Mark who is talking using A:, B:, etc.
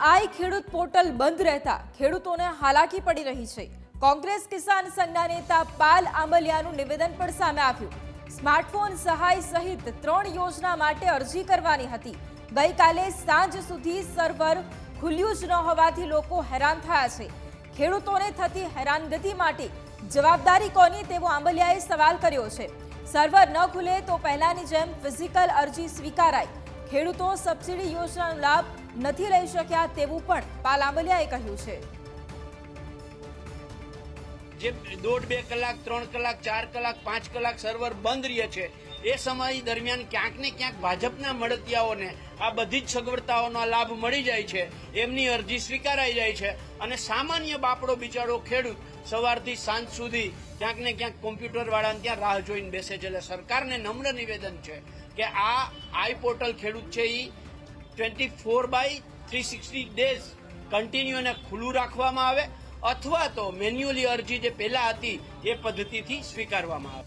A: આઈ ખેડૂત પોર્ટલ બંધ રહેતા ખેડૂતોને હાલાકી પડી રહી છે। કોંગ્રેસ કિસાન સંઘના નેતા પાલ આંબલિયાનું નિવેદન પણ સામે આવ્યું। સ્માર્ટફોન સહાય સહિત 3 યોજના માટે અરજી કરવાની હતી। ગઈકાલે સાંજ સુધી સર્વર ખુલ્યું જ ન હોવાથી લોકો હેરાન થયા છે। ખેડૂતોને થતી હેરાનગતિ માટે જવાબદારી કોની તેવો આંબલિયાએ સવાલ કર્યો છે। સર્વર ન ખુલે તો પહેલાની જેમ ફિઝિકલ અરજી સ્વીકારાય। ખેડૂતો સબસિડી યોજનાનો લાભ નથી લઈ શક્યા તેવું પણ પાલ આંબલિયાએ કહ્યું છે।
B: જે 1.5-2 કલાક 3 કલાક 4 કલાક 5 કલાક સર્વર બંધ રહે છે એ સમય દરમિયાન ક્યાંક ને ક્યાંક ભાજપના મળતિયાઓને આ બધી જ સગવડતાઓનો લાભ મળી જાય છે, એમની અરજી સ્વીકારાઈ જાય છે અને સામાન્ય બાપડો બિચારો ખેડૂત સવારથી સાંજ સુધી ક્યાંક ને ક્યાંક કોમ્પ્યુટર વાળાને ત્યાં રાહ જોઈને બેસે છે। એટલે સરકારને નમ્ર નિવેદન છે કે આ આઈ પોર્ટલ ખેડૂત છે એ 24/360 ડેઝ કન્ટિન્યુ અને ખુલ્લું રાખવામાં આવે અથવા તો મેન્યુઅલી અરજી જે પહેલા હતી એ પદ્ધતિથી સ્વીકારવામાં આવે।